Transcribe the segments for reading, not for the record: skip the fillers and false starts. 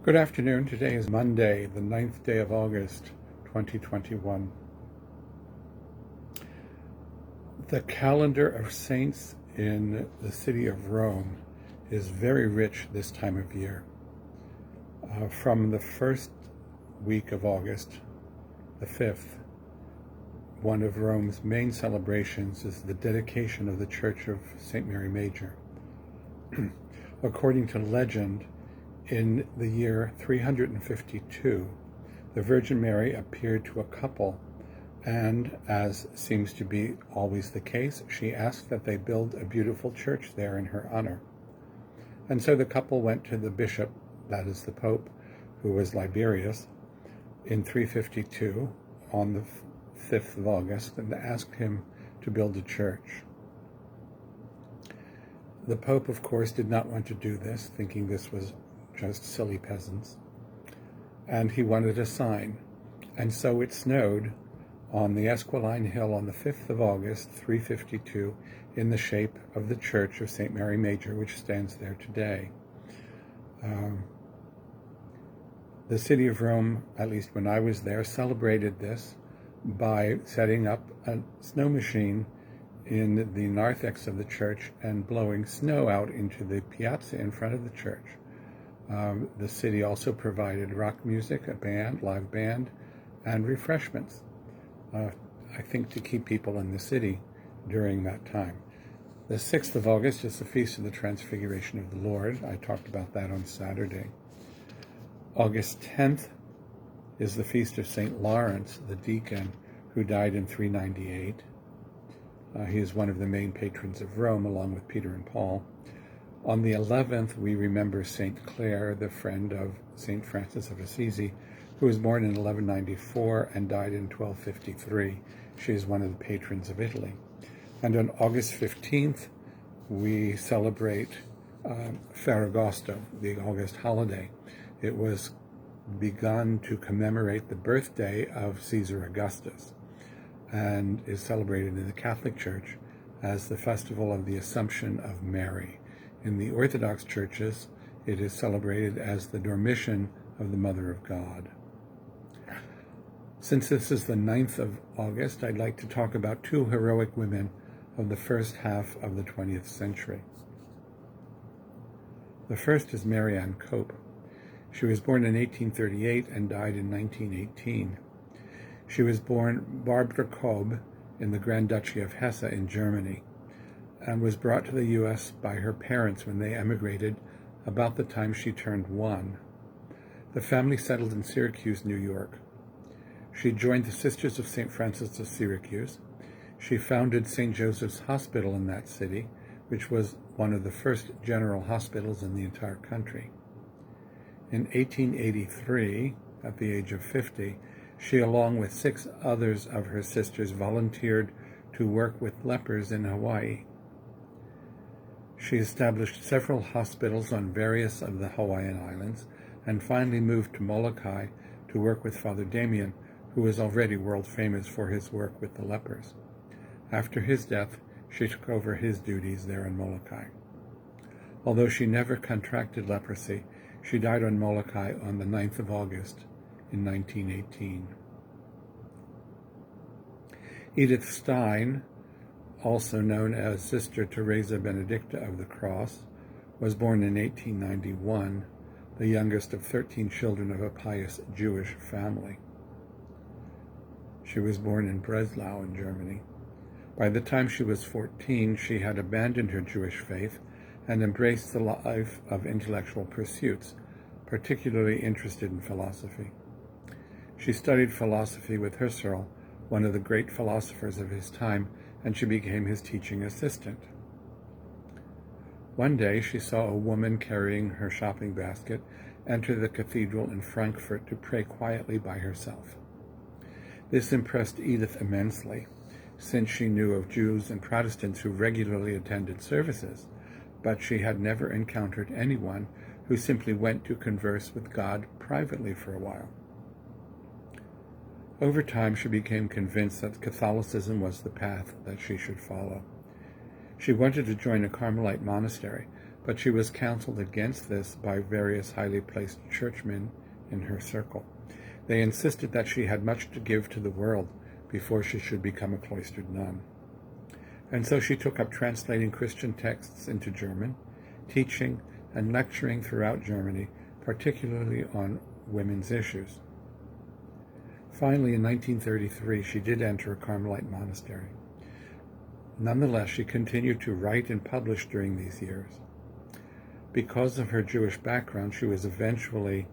Good afternoon. Today is Monday, the 9th day of August, 2021. The calendar of saints in the city of Rome is very rich this time of year. From the first week of August, the 5th, one of Rome's main celebrations is the dedication of the Church of St. Mary Major. According to legend, in the year 352, the Virgin Mary appeared to a couple, and, as seems to be always the case, she asked that they build a beautiful church there in her honor. And so the couple went to the bishop, that is the Pope, who was Liberius, in 352 on the 5th of August, and asked him to build a church. The Pope, of course, did not want to do this, thinking this was just silly peasants, and he wanted a sign, and so it snowed on the Esquiline Hill on the 5th of August, 352, in the shape of the Church of St. Mary Major, which stands there today. The city of Rome, at least when I was there, celebrated this by setting up a snow machine in the narthex of the church and blowing snow out into the piazza in front of the church. The city also provided rock music, a band, live band, and refreshments, I think to keep people in the city during that time. The 6th of August is the Feast of the Transfiguration of the Lord. I talked about that on Saturday. August 10th is the Feast of St. Lawrence, the Deacon, who died in 398. He is one of the main patrons of Rome, along with Peter and Paul. On the 11th, we remember St. Clare, the friend of St. Francis of Assisi, who was born in 1194 and died in 1253. She is one of the patrons of Italy. And on August 15th, we celebrate Ferragosto, the August holiday. It was begun to commemorate the birthday of Caesar Augustus and is celebrated in the Catholic Church as the festival of the Assumption of Mary. In the Orthodox churches, it is celebrated as the Dormition of the Mother of God. Since this is the 9th of August, I'd like to talk about two heroic women of the first half of the 20th century. The first is Marianne Cope. She was born in 1838 and died in 1918. She was born Barbara Cope in the Grand Duchy of Hesse in Germany, and was brought to the U.S. by her parents when they emigrated about the time she turned 1. The family settled in Syracuse, New York. She joined the Sisters of St. Francis of Syracuse. She founded St. Joseph's Hospital in that city, which was one of the first general hospitals in the entire country. In 1883, at the age of 50, she, along with 6 others of her sisters, volunteered to work with lepers in Hawaii. She established several hospitals on various of the Hawaiian islands and finally moved to Molokai to work with Father Damien, who was already world famous for his work with the lepers. After his death, she took over his duties there in Molokai. Although she never contracted leprosy, she died on Molokai on the 9th of August in 1918. Edith Stein, also known as Sister Teresa Benedicta of the Cross, was born in 1891, the youngest of 13 children of a pious Jewish family. She was born in Breslau in Germany. By the time she was 14, she had abandoned her Jewish faith and embraced the life of intellectual pursuits, particularly interested in philosophy. She studied philosophy with Husserl, one of the great philosophers of his time, and she became his teaching assistant. One day she saw a woman carrying her shopping basket enter the cathedral in Frankfurt to pray quietly by herself. This impressed Edith immensely, since she knew of Jews and Protestants who regularly attended services, but she had never encountered anyone who simply went to converse with God privately for a while. Over time, she became convinced that Catholicism was the path that she should follow. She wanted to join a Carmelite monastery, but she was counseled against this by various highly placed churchmen in her circle. They insisted that she had much to give to the world before she should become a cloistered nun. And so she took up translating Christian texts into German, teaching and lecturing throughout Germany, particularly on women's issues. Finally, in 1933, she did enter a Carmelite monastery. Nonetheless, she continued to write and publish during these years. Because of her Jewish background, she was eventually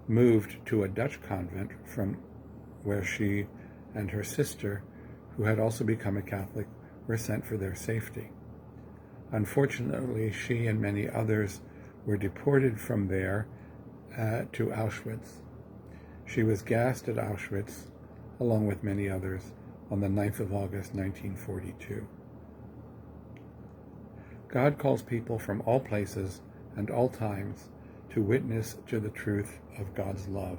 moved to a Dutch convent from where she and her sister, who had also become a Catholic, were sent for their safety. Unfortunately, she and many others were deported from there to Auschwitz. She was gassed at Auschwitz, along with many others, on the 9th of August, 1942. God calls people from all places and all times to witness to the truth of God's love.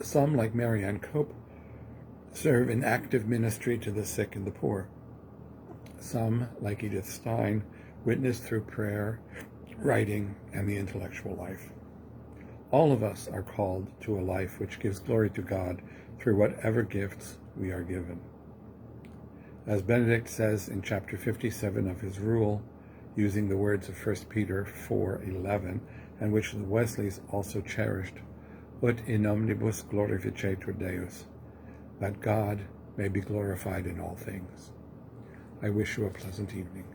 Some, like Marianne Cope, serve in active ministry to the sick and the poor. Some, like Edith Stein, witness through prayer, writing, and the intellectual life. All of us are called to a life which gives glory to God through whatever gifts we are given. As Benedict says in chapter 57 of his rule, using the words of 1 Peter 4:11, and which the Wesleys also cherished, ut in omnibus glorificetur Deus, that God may be glorified in all things. I wish you a pleasant evening.